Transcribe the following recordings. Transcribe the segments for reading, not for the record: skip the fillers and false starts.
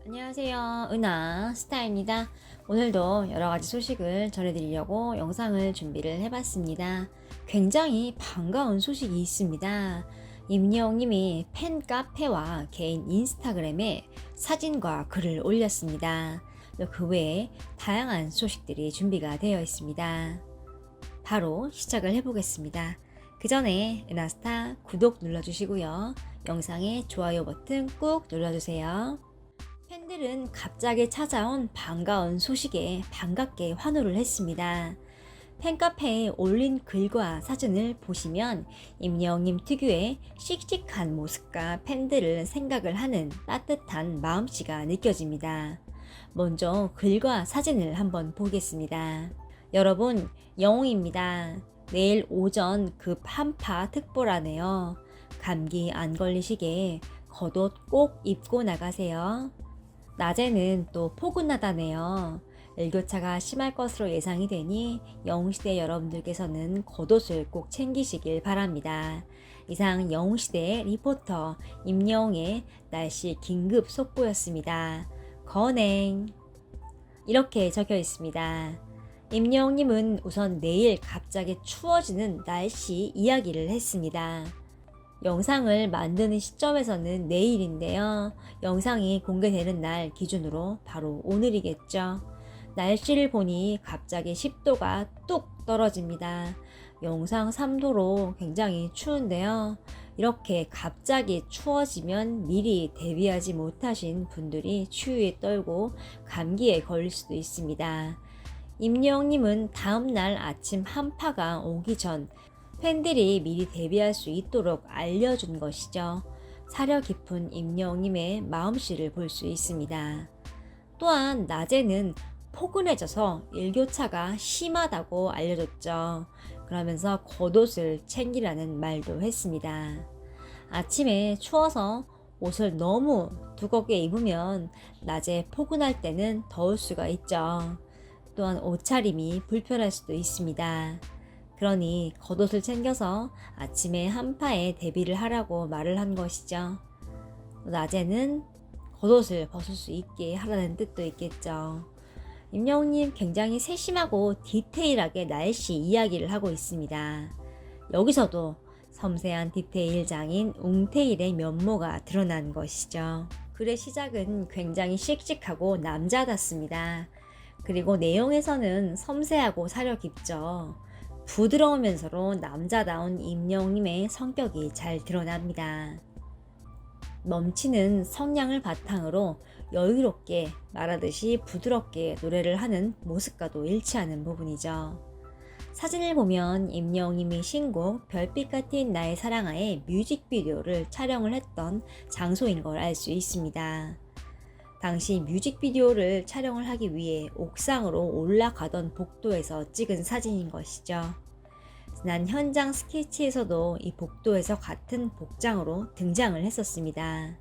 안녕하세요. 은하 스타입니다. 오늘도 여러가지 소식을 전해드리려고 영상을 준비를 해봤습니다. 굉장히 반가운 소식이 있습니다. 임영님이 팬카페와 개인 인스타그램에 사진과 글을 올렸습니다. 또 그 외에 다양한 소식들이 준비가 되어 있습니다. 바로 시작을 해보겠습니다. 그 전에 은하스타 구독 눌러주시고요. 영상에 좋아요 버튼 꾹 눌러주세요. 팬들은 갑자기 찾아온 반가운 소식에 반갑게 환호를 했습니다. 팬카페에 올린 글과 사진을 보시면 임영님 특유의 씩씩한 모습과 팬들을 생각을 하는 따뜻한 마음씨가 느껴집니다. 먼저 글과 사진을 한번 보겠습니다. 여러분, 영웅입니다. 내일 오전 급 한파 특보라네요. 감기 안 걸리시게 겉옷 꼭 입고 나가세요. 낮에는 또 포근하다네요. 일교차가 심할 것으로 예상이 되니 영웅시대 여러분들께서는 겉옷을 꼭 챙기시길 바랍니다. 이상 영웅시대 리포터 임영웅의 날씨 긴급 속보였습니다. 건행 이렇게 적혀 있습니다. 임영웅님은 우선 내일 갑자기 추워지는 날씨 이야기를 했습니다. 영상을 만드는 시점에서는 내일인데요. 영상이 공개되는 날 기준으로 바로 오늘이겠죠. 날씨를 보니 갑자기 10도가 뚝 떨어집니다. 영상 3도로 굉장히 추운데요. 이렇게 갑자기 추워지면 미리 대비하지 못하신 분들이 추위에 떨고 감기에 걸릴 수도 있습니다. 임영님은 다음날 아침 한파가 오기 전 팬들이 미리 대비할 수 있도록 알려준 것이죠. 사려 깊은 임영님의 마음씨를 볼 수 있습니다. 또한 낮에는 포근해져서 일교차가 심하다고 알려줬죠. 그러면서 겉옷을 챙기라는 말도 했습니다. 아침에 추워서 옷을 너무 두껍게 입으면 낮에 포근할 때는 더울 수가 있죠. 또한 옷차림이 불편할 수도 있습니다. 그러니 겉옷을 챙겨서 아침에 한파에 대비를 하라고 말을 한 것이죠. 낮에는 겉옷을 벗을 수 있게 하라는 뜻도 있겠죠. 임영웅님 굉장히 세심하고 디테일하게 날씨 이야기를 하고 있습니다. 여기서도 섬세한 디테일 장인 웅태일의 면모가 드러난 것이죠. 글의 시작은 굉장히 씩씩하고 남자답습니다. 그리고 내용에서는 섬세하고 사려 깊죠. 부드러우면서도 남자다운 임영웅님의 성격이 잘 드러납니다. 넘치는 성량을 바탕으로 여유롭게 말하듯이 부드럽게 노래를 하는 모습과도 일치하는 부분이죠. 사진을 보면 임영웅님이 신곡 별빛 같은 나의 사랑아의 뮤직비디오를 촬영을 했던 장소인 걸 알 수 있습니다. 당시 뮤직비디오를 촬영을 하기 위해 옥상으로 올라가던 복도에서 찍은 사진인 것이죠. 지난 현장 스케치에서도 이 복도에서 같은 복장으로 등장을 했었습니다.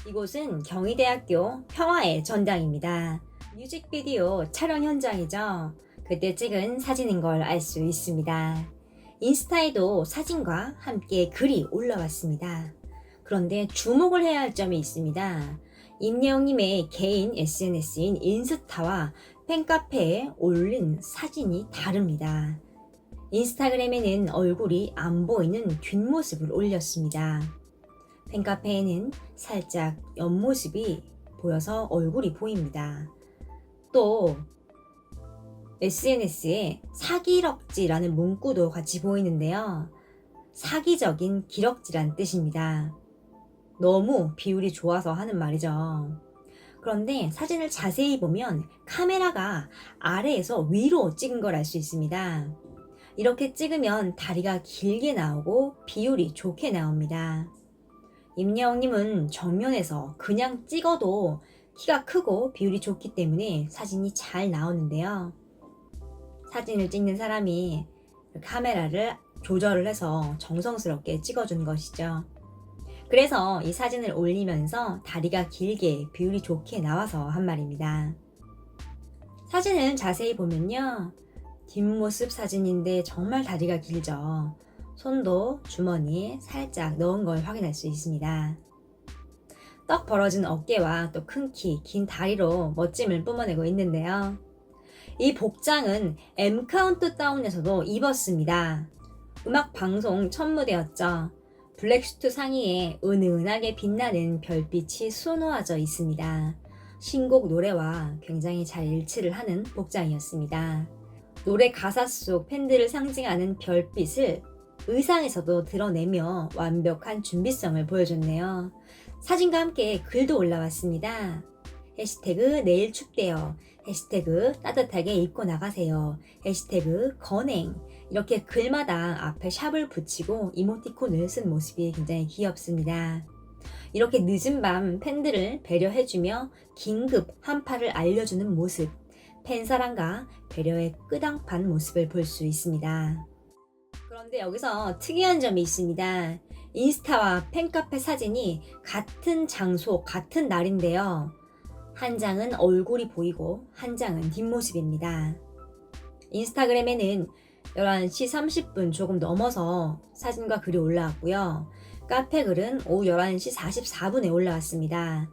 이곳은 경희대학교 평화의 전당입니다. 뮤직비디오 촬영 현장이죠. 그때 찍은 사진인 걸 알 수 있습니다. 인스타에도 사진과 함께 글이 올라왔습니다. 그런데 주목을 해야 할 점이 있습니다. 임영웅님의 개인 SNS인 인스타와 팬카페에 올린 사진이 다릅니다. 인스타그램에는 얼굴이 안 보이는 뒷모습을 올렸습니다. 팬카페에는 살짝 옆모습이 보여서 얼굴이 보입니다. 또 SNS에 사기럭지라는 문구도 같이 보이는데요. 사기적인 기럭지란 뜻입니다. 너무 비율이 좋아서 하는 말이죠. 그런데 사진을 자세히 보면 카메라가 아래에서 위로 찍은 걸 알 수 있습니다. 이렇게 찍으면 다리가 길게 나오고 비율이 좋게 나옵니다. 임영웅님은 정면에서 그냥 찍어도 키가 크고 비율이 좋기 때문에 사진이 잘 나오는데요. 사진을 찍는 사람이 카메라를 조절을 해서 정성스럽게 찍어준 것이죠. 그래서 이 사진을 올리면서 다리가 길게 비율이 좋게 나와서 한 말입니다. 사진을 자세히 보면요. 뒷모습 사진인데 정말 다리가 길죠. 손도 주머니에 살짝 넣은 걸 확인할 수 있습니다. 떡 벌어진 어깨와 또 큰 키, 긴 다리로 멋짐을 뿜어내고 있는데요. 이 복장은 M 카운트다운에서도 입었습니다. 음악 방송 첫 무대였죠. 블랙슈트 상의에 은은하게 빛나는 별빛이 수놓아져 있습니다. 신곡 노래와 굉장히 잘 일치를 하는 복장이었습니다. 노래 가사 속 팬들을 상징하는 별빛을 의상에서도 드러내며 완벽한 준비성을 보여줬네요. 사진과 함께 글도 올라왔습니다. 해시태그 내일 춥대요. 해시태그 따뜻하게 입고 나가세요. 해시태그 건행. 이렇게 글마다 앞에 샵을 붙이고 이모티콘을 쓴 모습이 굉장히 귀엽습니다. 이렇게 늦은 밤 팬들을 배려해주며 긴급 한파를 알려주는 모습, 팬사랑과 배려의 끄당판 모습을 볼 수 있습니다. 그런데 여기서 특이한 점이 있습니다. 인스타와 팬카페 사진이 같은 장소, 같은 날인데요. 한 장은 얼굴이 보이고 한 장은 뒷모습입니다. 인스타그램에는 11시 30분 조금 넘어서 사진과 글이 올라왔고요. 카페 글은 오후 11시 44분에 올라왔습니다.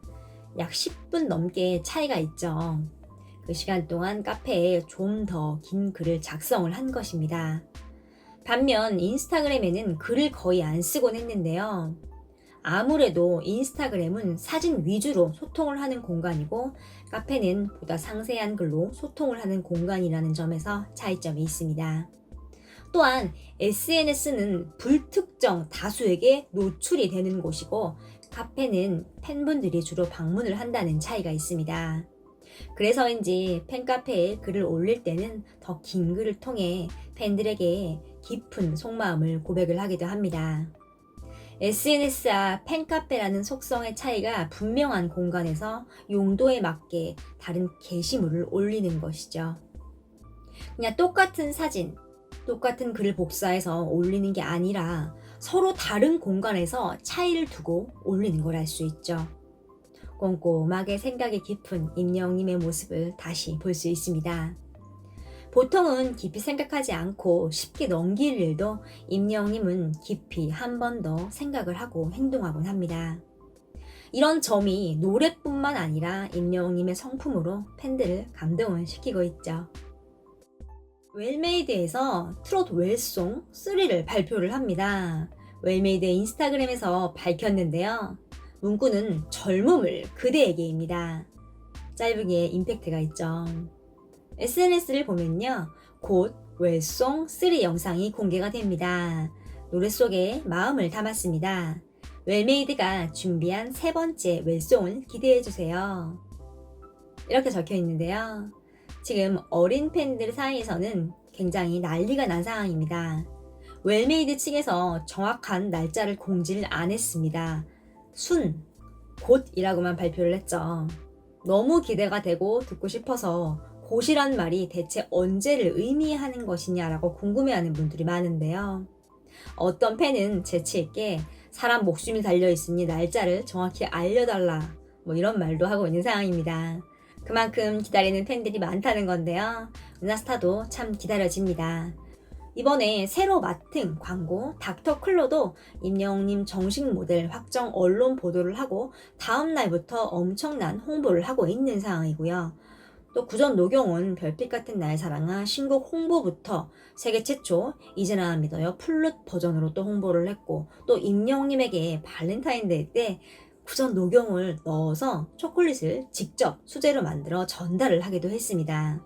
약 10분 넘게 차이가 있죠. 그 시간 동안 카페에 좀 더 긴 글을 작성을 한 것입니다. 반면 인스타그램에는 글을 거의 안 쓰곤 했는데요. 아무래도 인스타그램은 사진 위주로 소통을 하는 공간이고 카페는 보다 상세한 글로 소통을 하는 공간이라는 점에서 차이점이 있습니다. 또한 SNS는 불특정 다수에게 노출이 되는 곳이고 카페는 팬분들이 주로 방문을 한다는 차이가 있습니다. 그래서인지 팬카페에 글을 올릴 때는 더 긴 글을 통해 팬들에게 깊은 속마음을 고백을 하기도 합니다. SNS와 팬카페라는 속성의 차이가 분명한 공간에서 용도에 맞게 다른 게시물을 올리는 것이죠. 그냥 똑같은 사진, 똑같은 글을 복사해서 올리는 게 아니라 서로 다른 공간에서 차이를 두고 올리는 걸 알 수 있죠. 꼼꼼하게 생각이 깊은 임영님의 모습을 다시 볼 수 있습니다. 보통은 깊이 생각하지 않고 쉽게 넘길 일도 임영님은 깊이 한 번 더 생각을 하고 행동하곤 합니다. 이런 점이 노래뿐만 아니라 임영님의 성품으로 팬들을 감동을 시키고 있죠. 웰메이드에서 트롯 웰송 3를 발표를 합니다. 웰메이드의 인스타그램에서 밝혔는데요. 문구는 젊음을 그대에게입니다. 짧은게 임팩트가 있죠. SNS를 보면요. 곧 웰송 3 영상이 공개가 됩니다. 노래 속에 마음을 담았습니다. 웰메이드가 준비한 세 번째 웰송을 기대해주세요. 이렇게 적혀 있는데요. 지금 어린 팬들 사이에서는 굉장히 난리가 난 상황입니다. 웰메이드 측에서 정확한 날짜를 공지를 안 했습니다. 곧이라고만 발표를 했죠. 너무 기대가 되고 듣고 싶어서 곧이란 말이 대체 언제를 의미하는 것이냐라고 궁금해하는 분들이 많은데요. 어떤 팬은 재치있게 사람 목숨이 달려있으니 날짜를 정확히 알려달라 이런 말도 하고 있는 상황입니다. 그만큼 기다리는 팬들이 많다는 건데요. 은하스타도 참 기다려집니다. 이번에 새로 맡은 광고 닥터클로도 임영웅님 정식 모델 확정 언론 보도를 하고 다음 날부터 엄청난 홍보를 하고 있는 상황이고요. 또 구전 노경은 별빛 같은 나의 사랑아 신곡 홍보부터 세계 최초 이제나 믿어요 플룻 버전으로 또 홍보를 했고 또 임영웅님에게 발렌타인데이 때 구전 녹용을 넣어서 초콜릿을 직접 수제로 만들어 전달을 하기도 했습니다.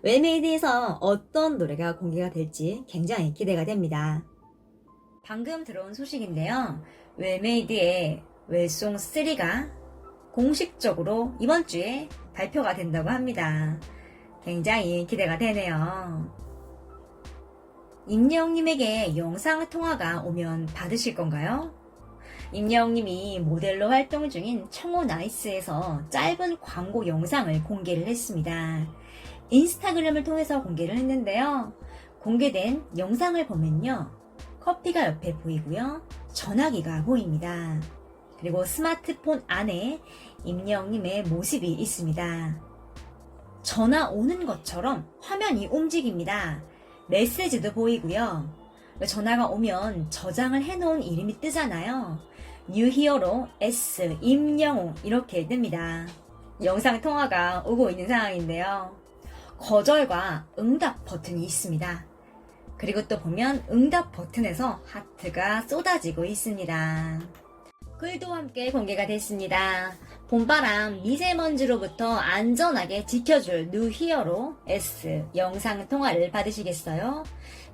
웰메이드에서 어떤 노래가 공개가 될지 굉장히 기대가 됩니다. 방금 들어온 소식인데요. 웰메이드의 웰송 3가 공식적으로 이번 주에 발표가 된다고 합니다. 굉장히 기대가 되네요. 임영웅님에게 영상통화가 오면 받으실 건가요? 임영웅님이 모델로 활동 중인 청호 나이스에서 짧은 광고 영상을 공개를 했습니다. 인스타그램을 통해서 공개를 했는데요. 공개된 영상을 보면요. 커피가 옆에 보이고요. 전화기가 보입니다. 그리고 스마트폰 안에 임영웅님의 모습이 있습니다. 전화 오는 것처럼 화면이 움직입니다. 메시지도 보이고요. 전화가 오면 저장을 해놓은 이름이 뜨잖아요. 뉴히어로 S 임영웅 이렇게 뜹니다. 영상 통화가 오고 있는 상황인데요. 거절과 응답 버튼이 있습니다. 그리고 또 보면 응답 버튼에서 하트가 쏟아지고 있습니다. 글도 함께 공개가 됐습니다. 봄바람 미세먼지로부터 안전하게 지켜줄 뉴히어로 S 영상 통화를 받으시겠어요?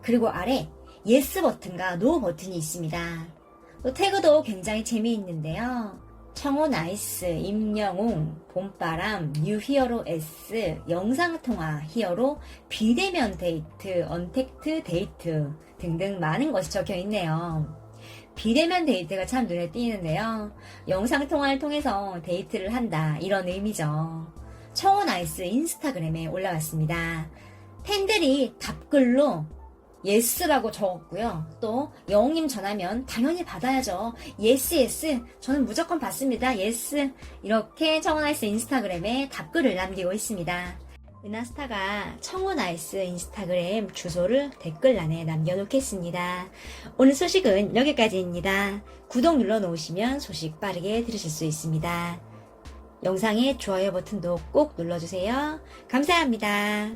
그리고 아래 예스 버튼과 노 버튼이 있습니다. 또 태그도 굉장히 재미있는데요. 청호 나이스, 임영웅, 봄바람, 뉴히어로 S, 영상통화 히어로, 비대면 데이트, 언택트 데이트 등등 많은 것이 적혀 있네요. 비대면 데이트가 참 눈에 띄는데요. 영상통화를 통해서 데이트를 한다 이런 의미죠. 청호 나이스 인스타그램에 올라왔습니다. 팬들이 답글로 예스라고 적었고요. 또 영웅님 전화면 당연히 받아야죠. 예스 예스 저는 무조건 받습니다. 예스 이렇게 청호나이스 인스타그램에 답글을 남기고 있습니다. 은하스타가 청호나이스 인스타그램 주소를 댓글란에 남겨놓겠습니다. 오늘 소식은 여기까지입니다. 구독 눌러놓으시면 소식 빠르게 들으실 수 있습니다. 영상에 좋아요 버튼도 꼭 눌러주세요. 감사합니다.